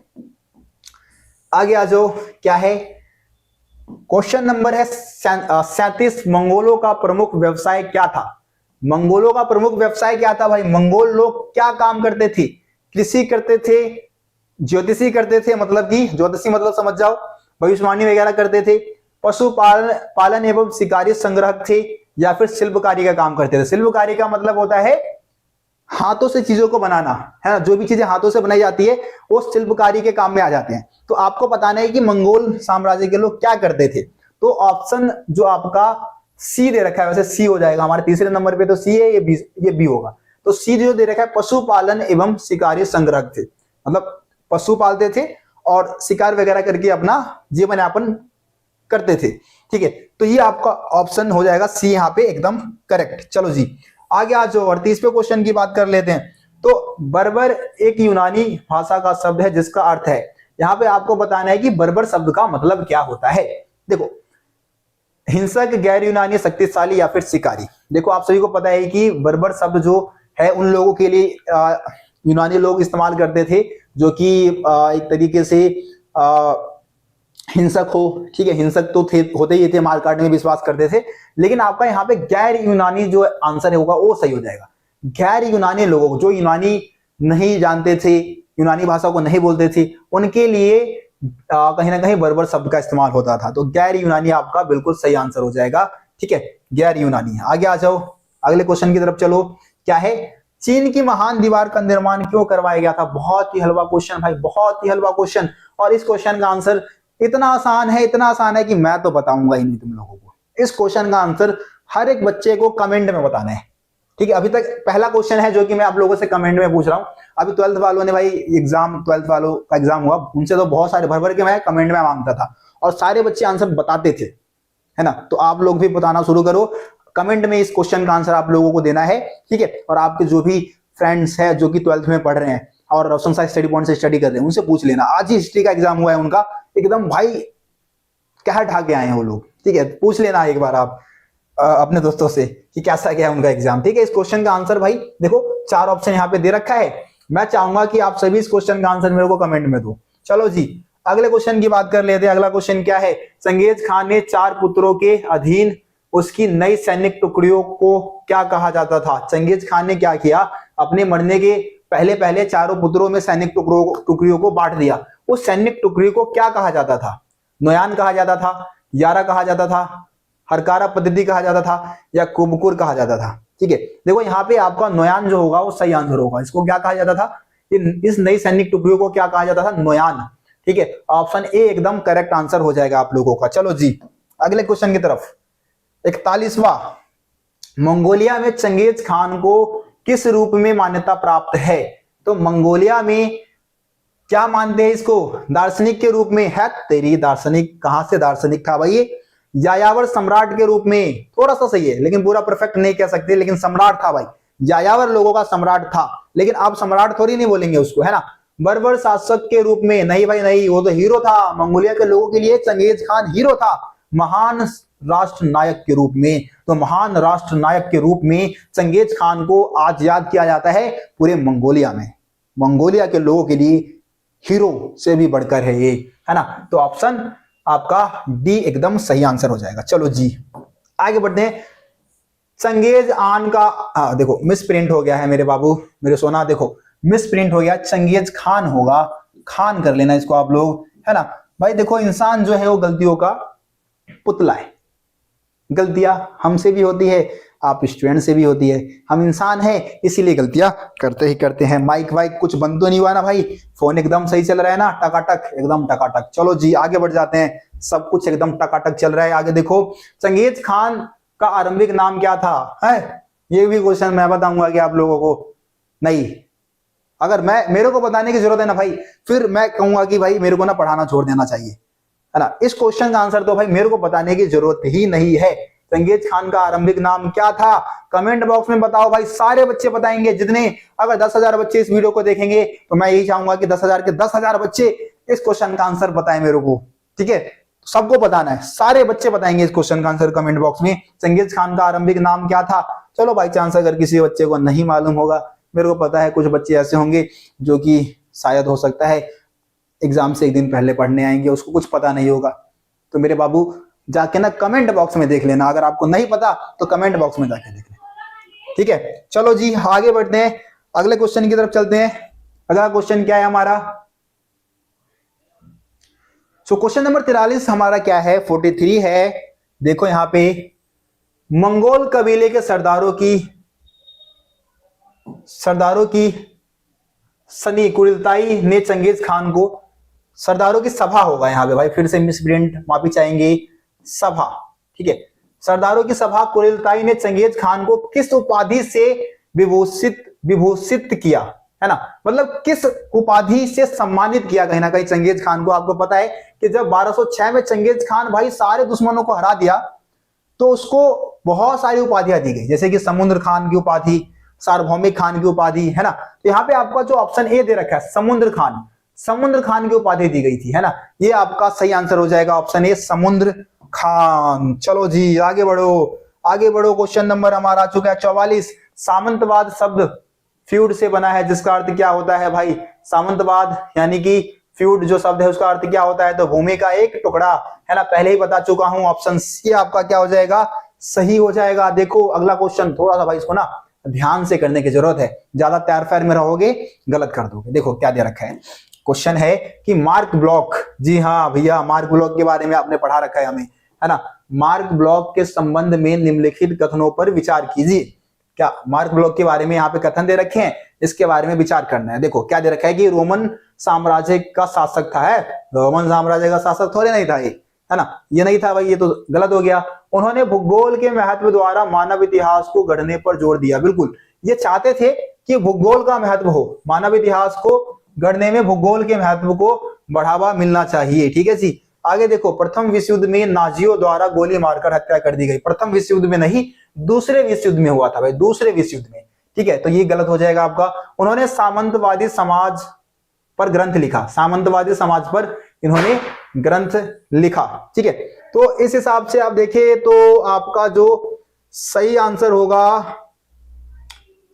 आगे आ जाओ। क्या है? क्वेश्चन नंबर है 37, मंगोलों का प्रमुख व्यवसाय क्या था? मंगोलों का प्रमुख व्यवसाय क्या था भाई? मंगोल लोग क्या काम करते थे? कृषि करते थे, ज्योतिषी करते थे, मतलब कि ज्योतिषी मतलब समझ जाओ, भविष्यवाणी वगैरह करते थे, पशुपालन पालन एवं शिकारी संग्रहक थे, या फिर शिल्पकारी का काम करते थे। शिल्पकारी का मतलब होता है हाथों से चीजों को बनाना, है ना, जो भी चीजें हाथों से बनाई जाती है वो शिल्पकारी के काम में आ जाते हैं। तो आपको बताना है कि मंगोल साम्राज्य के लोग क्या करते थे। तो ऑप्शन जो आपका सी दे रखा है, वैसे सी हो जाएगा हमारे तीसरे नंबर पे, तो सी है, ये बी होगा। तो सी जो दे रखा है पशुपालन एवं शिकारी संग्रहक थे, मतलब पशु पालते थे और शिकार वगैरह करके अपना जीवन यापन करते थे। ठीक है, तो ये आपका ऑप्शन हो जाएगा सी यहाँ पे एकदम करेक्ट। चलो जी आगे आ जाओ और 30वें क्वेश्चन की बात कर लेते हैं। तो बर्बर एक यूनानी भाषा का शब्द है जिसका अर्थ है, यहाँ पे आपको बताना है कि बर्बर शब्द का मतलब क्या होता है। देखो, हिंसक, गैर यूनानी, शक्तिशाली या फिर शिकारी। देखो आप सभी को पता है कि बर्बर शब्द जो है उन लोगों के लिए यूनानी लोग इस्तेमाल करते थे जो कि एक तरीके से हिंसक हो। ठीक है, हिंसक तो थे, होते ही थे, मार काटने में विश्वास करते थे। लेकिन आपका यहाँ पे गैर यूनानी जो आंसर होगा वो सही हो जाएगा। गैर यूनानी लोगों जो यूनानी नहीं जानते थे, यूनानी भाषा को नहीं बोलते थे, उनके लिए कहीं ना कहीं बर्बर शब्द का इस्तेमाल होता था। तो गैर यूनानी आपका बिल्कुल सही आंसर हो जाएगा। ठीक है, गैर यूनानी। आगे आ जाओ, अगले क्वेश्चन की तरफ चलो। क्या है? चीन की महान दीवार का निर्माण क्यों करवाया गया था? बहुत ही हलवा क्वेश्चन भाई, बहुत ही हलवा क्वेश्चन। और इस क्वेश्चन का आंसर इतना आसान है, इतना आसान है कि मैं तो बताऊंगा ही नहीं तुम लोगों को। इस क्वेश्चन का आंसर हर एक बच्चे को कमेंट में बताना है। ठीक है, अभी तक पहला क्वेश्चन है जो कि मैं आप लोगों से कमेंट में पूछ रहा हूं। अभी 12th वालों ने भाई एग्जाम, 12th वालों का एग्जाम हुआ, उनसे तो बहुत सारे भर भर के मैं कमेंट में मांगता था और सारे बच्चे आंसर बताते थे, है ना। तो आप लोग भी बताना शुरू करो, कमेंट में इस क्वेश्चन का आंसर आप लोगों को देना है। ठीक है, और आपके जो भी फ्रेंड्स है जो कि 12th में पढ़ रहे हैं और रोशन साई स्टडी पॉइंट से स्टडी कर रहे हैं, उनसे पूछ लेना। आज ही हिस्ट्री का एग्जाम हुआ है उनका, एकदम भाई क्या ढा के आए हैं वो लोग। ठीक है, पूछ लेना एक बार आप अपने दोस्तों से कि कैसा गया उनका एग्जाम। ठीक है, इस क्वेश्चन का आंसर भाई देखो 4 ऑप्शन यहाँ पे दे रखा है। मैं चाहूंगा कि आप सभी इस क्वेश्चन का आंसर मेरे को कमेंट में दो। चलो जी अगले क्वेश्चन की बात कर लेते हैं। अगला क्वेश्चन क्या है? चंगेज खान ने 4 पुत्रों के अधीन उसकी नई सैनिक टुकड़ियों को क्या कहा जाता था? चंगेज खान ने क्या किया? अपने मरने के पहले पहले चारों पुत्रों में सैनिक टुकड़ियों को बांट दिया। उस सैनिक टुकड़ी को क्या कहा जाता था? नोयान कहा जाता था, यारा कहा जाता था, हरकारा पद्धति कहा जाता था, या कुबकुर कहा जाता था? ठीक है, देखो यहाँ पे आपका नोयान जो होगा वो सही आंसर होगा। इसको क्या कहा जाता था? इस नई सैनिक टुकड़ियों को क्या कहा जाता था? नोयान। ठीक है, ऑप्शन ए एकदम करेक्ट आंसर हो जाएगा आप लोगों का। चलो जी अगले क्वेश्चन की तरफ। 41वां, मंगोलिया में चंगेज खान को किस रूप में मान्यता प्राप्त है? तो मंगोलिया में क्या मानते हैं इसको? दार्शनिक के रूप में है। तेरी दार्शनिक कहां से दार्शनिक था भाई ये? यायावर सम्राट के रूप में, थोड़ा सा सही है लेकिन पूरा परफेक्ट नहीं कह सकते, लेकिन सम्राट था भाई। यायावर लोगों का सम्राट था, लेकिन आप सम्राट थोड़ी नहीं बोलेंगे उसको, है ना। बर्बर शासक के रूप में नहीं भाई नहीं, वो तो हीरो था। मंगोलिया के लोगों के लिए चंगेज खान हीरो था, महान राष्ट्र नायक के रूप में। तो महान राष्ट्र नायक के रूप में चंगेज खान को आज याद किया जाता है पूरे मंगोलिया में। मंगोलिया के लोगों के लिए हीरो से भी बढ़कर है ये, है ना। तो ऑप्शन आपका डी एकदम सही आंसर हो जाएगा। चलो जी आगे बढ़ते हैं। चंगेज आन का देखो मिस प्रिंट हो गया है मेरे बाबू, मेरे सोना, देखो मिस प्रिंट हो गया, चंगेज खान होगा, खान कर लेना इसको आप लोग, है ना भाई। देखो इंसान जो है वो गलतियों का पुतला है। गलतियां हमसे भी होती है, आप स्टूडेंट से भी होती है। हम इंसान हैं इसीलिए गलतियां करते ही करते हैं। माइक वाइक कुछ बंद तो नहीं हुआ ना भाई? फोन एकदम सही चल रहा है ना? टकाटक, एकदम टकाटक। चलो जी आगे बढ़ जाते हैं, सब कुछ एकदम टकाटक चल रहा है। आगे देखो, चंगेज खान का आरंभिक नाम क्या था? है ये भी क्वेश्चन मैं बताऊंगा कि आप लोगों को नहीं, अगर मेरे को बताने की जरूरत है ना भाई, फिर मैं कहूंगा कि भाई मेरे को ना पढ़ाना छोड़ देना चाहिए, है ना। इस क्वेश्चन का आंसर तो भाई मेरे को बताने की जरूरत ही नहीं है। चंगेज खान का आरंभिक नाम क्या था? कमेंट बॉक्स में बताओ भाई, सारे बच्चे बताएंगे जितने। अगर 10,000 बच्चे इस वीडियो को देखेंगे तो मैं यही चाहूंगा कि 10,000 के 10,000 बच्चे इस क्वेश्चन का आंसर बताएं मेरे को। ठीक है, सबको बताना है, सारे बच्चे बताएंगे इस क्वेश्चन का आंसर कमेंट बॉक्स में। चंगेज खान का आरंभिक नाम क्या था? चलो बाई चांस अगर किसी बच्चे को नहीं मालूम होगा, मेरे को पता है कुछ बच्चे ऐसे होंगे जो कि शायद हो सकता है एग्जाम से एक दिन पहले पढ़ने आएंगे, उसको कुछ पता नहीं होगा, तो मेरे बाबू जाके ना कमेंट बॉक्स में देख लेना, अगर आपको नहीं पता तो कमेंट बॉक्स में जाके देख लेना। ठीक है, चलो जी आगे बढ़ते हैं, अगले क्वेश्चन की तरफ चलते हैं। अगला क्वेश्चन क्या है हमारा? सो क्वेश्चन नंबर 43 हमारा क्या है? 43 है। देखो यहां पे मंगोल कबीले के सरदारों की सनी कुरिलताई ने चंगेज खान को, सरदारों की सभा होगा यहाँ पे भाई, फिर से मिसप्रिंट माफी चाहेंगे, सभा, ठीक है। सरदारों की सभा कुरिलताई ने चंगेज खान को किस उपाधि से विभूषित किया, है ना, मतलब किस उपाधि से सम्मानित किया कहीं ना कहीं चंगेज खान को। आपको पता है कि जब 1206 में चंगेज खान भाई सारे दुश्मनों को हरा दिया तो उसको बहुत सारी उपाधियां दी गई, जैसे कि समुद्र खान की उपाधि, सार्वभौमिक खान की उपाधि, है ना। तो यहाँ पे आपका जो ऑप्शन ए दे रखा है समुद्र खान की उपाधि दी गई थी, है ना, ये आपका सही आंसर हो जाएगा ऑप्शन ए समुद्र खान। चलो जी आगे बढ़ो। क्वेश्चन नंबर हमारा आ चुका है 44। सामंतवाद शब्द फ्यूड से बना है, जिसका अर्थ क्या होता है भाई? सामंतवाद यानी कि फ्यूड जो शब्द है उसका अर्थ क्या होता है? तो भूमि का एक टुकड़ा, है ना, पहले ही बता चुका हूं, ऑप्शन सी आपका क्या हो जाएगा? सही हो जाएगा। देखो अगला क्वेश्चन थोड़ा सा भाई इसको ना ध्यान से करने की जरूरत है, ज्यादा तैर फैर में रहोगे गलत कर दोगे। देखो क्या दे रखा है, क्वेश्चन है कि मार्क ब्लॉक, जी हाँ भैया मार्क ब्लॉक के बारे में आपने पढ़ा रखा है हमें, है ना। मार्क ब्लॉक के संबंध में निम्नलिखित कथनों पर विचार कीजिए। क्या मार्क ब्लॉक के बारे में यहाँ पे कथन दे रखे हैं, इसके बारे में विचार करना है। देखो क्या दे रखा है कि रोमन साम्राज्य का शासक था, है, रोमन साम्राज्य का शासक थोड़े नहीं था ये, है ना, ये नहीं था भाई, ये तो गलत हो गया। उन्होंने भूगोल के महत्व द्वारा मानव इतिहास को गढ़ने पर जोर दिया। बिल्कुल, ये चाहते थे कि भूगोल का महत्व हो, मानव इतिहास को गढ़ने में भूगोल के महत्व को बढ़ावा मिलना चाहिए। ठीक है जी, आगे देखो, प्रथम विश्व युद्ध में नाजियों द्वारा गोली मारकर हत्या कर दी गई। प्रथम विश्व युद्ध में नहीं, दूसरे विश्व युद्ध में हुआ था भाई, दूसरे विश्व युद्ध में। ठीक है, तो ये गलत हो जाएगा आपका। उन्होंने सामंतवादी समाज पर ग्रंथ लिखा, सामंतवादी समाज पर इन्होंने ग्रंथ लिखा। ठीक है, तो इस हिसाब से आप देखें तो आपका जो सही आंसर होगा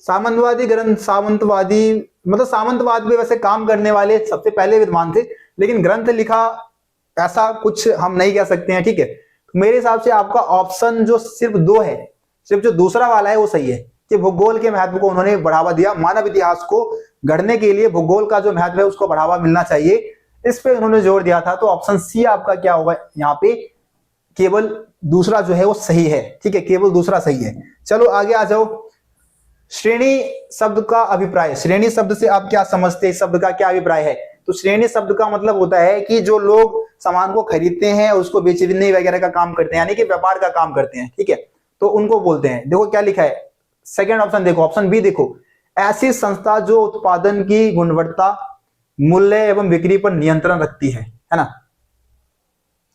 सामंतवादी ग्रंथ, सामंतवादी मतलब सामंतवाद में वैसे काम करने वाले सबसे पहले विद्वान थे, लेकिन ग्रंथ लिखा ऐसा कुछ हम नहीं कह सकते हैं। ठीक है, तो मेरे हिसाब से आपका ऑप्शन जो सिर्फ 2 है, सिर्फ जो दूसरा वाला है वो सही है कि भूगोल के महत्व को उन्होंने बढ़ावा दिया, मानव इतिहास को गढ़ने के लिए भूगोल का जो महत्व है उसको बढ़ावा मिलना चाहिए, इस पे उन्होंने जोर दिया था। तो ऑप्शन सी आपका क्या होगा यहाँ पे? केवल दूसरा जो है वो सही है। ठीक है, केवल दूसरा सही है। चलो आगे आ जाओ। श्रेणी शब्द का अभिप्राय, श्रेणी शब्द से आप क्या समझते हैं, इस शब्द का क्या अभिप्राय है? तो श्रेणी शब्द का मतलब होता है कि जो लोग सामान को खरीदते हैं उसको बेचने वगैरह का काम करते हैं, यानी कि व्यापार का काम करते हैं। ठीक है, तो उनको बोलते हैं। देखो क्या लिखा है, सेकंड ऑप्शन देखो, ऑप्शन बी देखो, ऐसी संस्था जो उत्पादन की गुणवत्ता, मूल्य एवं बिक्री पर नियंत्रण रखती है ना,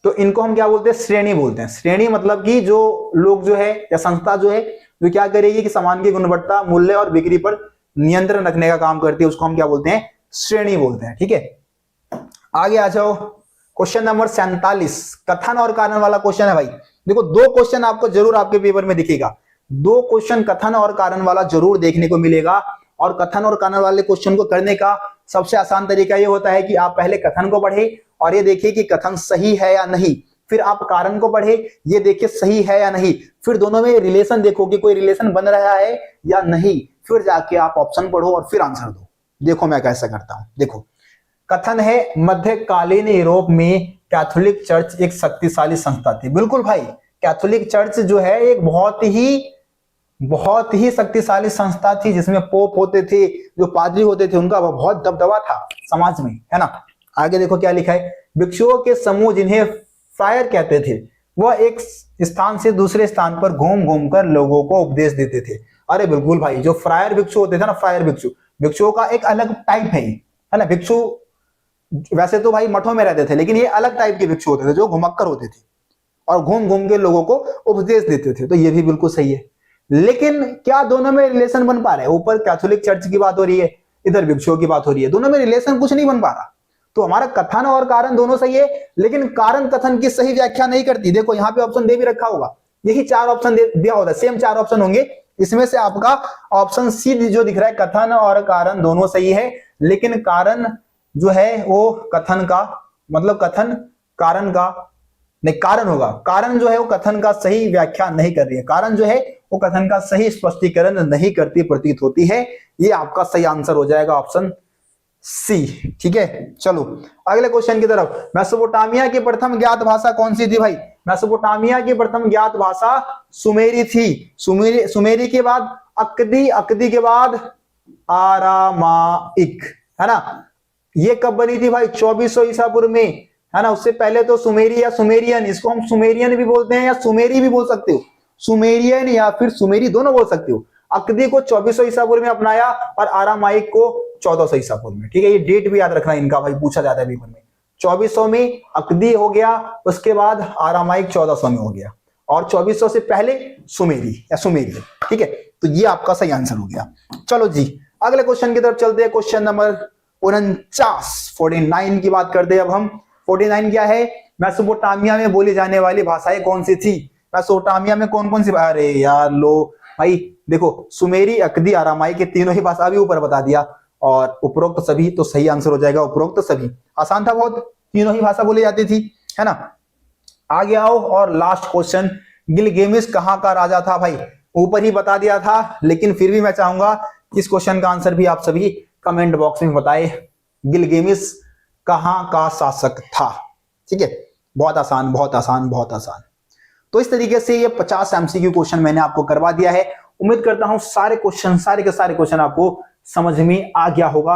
तो इनको हम क्या बोलते हैं? श्रेणी बोलते हैं। श्रेणी मतलब कि जो लोग जो है या संस्था जो है जो क्या करेगी कि सामान की गुणवत्ता, मूल्य और बिक्री पर नियंत्रण रखने का काम करती है, उसको हम क्या बोलते हैं? श्रेणी बोलते हैं। ठीक है, आगे आ जाओ। क्वेश्चन नंबर 47 कथन और कारण वाला क्वेश्चन है भाई। देखो 2 क्वेश्चन आपको जरूर आपके पेपर में दिखेगा, 2 क्वेश्चन कथन और कारण वाला जरूर देखने को मिलेगा। और कथन और कारण वाले क्वेश्चन को करने का सबसे आसान तरीका ये होता है कि आप पहले कथन को पढ़े और ये देखिए कि कथन सही है या नहीं, फिर आप कारण को पढ़े, ये देखिए सही है या नहीं, फिर दोनों में रिलेशन देखो कि कोई रिलेशन बन रहा है या नहीं, फिर जाके आप ऑप्शन पढ़ो और फिर आंसर दो। देखो मैं कैसा करता हूं। देखो कथन है मध्यकालीन यूरोप में कैथोलिक चर्च एक शक्तिशाली संस्था थी। बिल्कुल भाई, कैथोलिक चर्च जो है एक बहुत ही शक्तिशाली संस्था थी, जिसमें पोप होते थे, जो पादरी होते थे, उनका बहुत दबदबा था समाज में, है ना। आगे देखो क्या लिखा है, भिक्षुओं के समूह जिन्हें फ्रायर कहते थे, वह एक स्थान से दूसरे स्थान पर घूम घूम कर लोगों को उपदेश देते थे। अरे बिल्कुल भाई, जो फ्रायर भिक्षु होते थे ना, फ्रायर भिक्षुओं का एक अलग टाइप है ना। भिक्षु वैसे तो भाई मठों में रहते थे, लेकिन ये अलग टाइप के भिक्षु होते थे जो घुमक्कर होते थे और घूम घूम के लोगों को उपदेश देते थे। तो ये भी बिल्कुल सही है, लेकिन क्या दोनों में रिलेशन बन पा रहा है? ऊपर कैथोलिक चर्च की बात हो रही है, इधर भिक्षुओं की बात हो रही है, दोनों में रिलेशन कुछ नहीं बन पा रहा। तो हमारा कथन और कारण दोनों सही है, लेकिन कारण कथन की सही व्याख्या नहीं करती। देखो यहाँ पे ऑप्शन दे भी रखा होगा, यही 4 ऑप्शन दिया होता है, सेम 4 ऑप्शन होंगे, इसमें से आपका ऑप्शन सी जो दिख रहा है, कथन और कारण दोनों सही है, लेकिन कारण जो है वो कथन का मतलब कथन कारण का नहीं, कारण होगा। कारण जो है वो कथन का सही व्याख्या नहीं कर रही है, कारण जो है वो कथन का सही स्पष्टीकरण नहीं करती प्रतीत होती है। ये आपका सही आंसर हो जाएगा ऑप्शन सी। ठीक है, चलो अगले क्वेश्चन की तरफ। मेसोपोटामिया की प्रथम ज्ञात भाषा कौन सी थी भाई? मेसोपोटामिया की प्रथम ज्ञात भाषा सुमेरी थी। सुमेरी के बाद अक्दी, अक्दी के बाद आरामाइक, है ना। ये कब बनी थी भाई? 2400 ईसा पूर्व में, है ना। उससे पहले तो सुमेरी या सुमेरियन, इसको हम सुमेरियन भी बोलते हैं या सुमेरी भी बोल सकते हो, सुमेरियन या फिर सुमेरी दोनों बोल सकते हो। अक्दी को 2400 ईसा पूर्व में अपनाया और आरामाइक को 1400 ईसा पूर्व में। ठीक है, ये डेट भी याद रखना इनका भाई, पूछा जाता है पेपर में। 2400 में अक्दी हो गया, उसके बाद आरामाइक 1400 में हो गया, और 2400 से पहले सुमेरी या सुमेरियन। ठीक है, तो ये आपका सही आंसर हो गया। चलो जी अगले क्वेश्चन की तरफ चलते हैं। क्वेश्चन नंबर 49 की बात करते हैं अब हम। 49 क्या है? मेसोपोटामिया में बोली जाने वाली भाषाएं कौन सी थी? मेसोपोटामिया में कौन कौन सी? अरे यार लो भाई, देखो सुमेरी, अक्दी, आरामाई के तीनों ही भाषा अभी ऊपर बता दिया, और उपरोक्त सभी, तो सही आंसर हो जाएगा उपरोक्त सभी। आसान था बहुत, तीनों ही भाषा बोली जाती थी, है ना। आगे आओ और लास्ट क्वेश्चन, गिलगेमिस कहाँ का राजा था भाई? ऊपर ही बता दिया था, लेकिन फिर भी मैं चाहूंगा इस क्वेश्चन का आंसर भी आप सभी कमेंट बॉक्स में बताए। गिलगेमिस कहाँ का शासक था? ठीक है, बहुत आसान, बहुत आसान, बहुत आसान। तो इस तरीके से ये 50 एमसीक्यू क्वेश्चन मैंने आपको करवा दिया है। उम्मीद करता हूं सारे के सारे क्वेश्चन आपको समझ में आ गया होगा।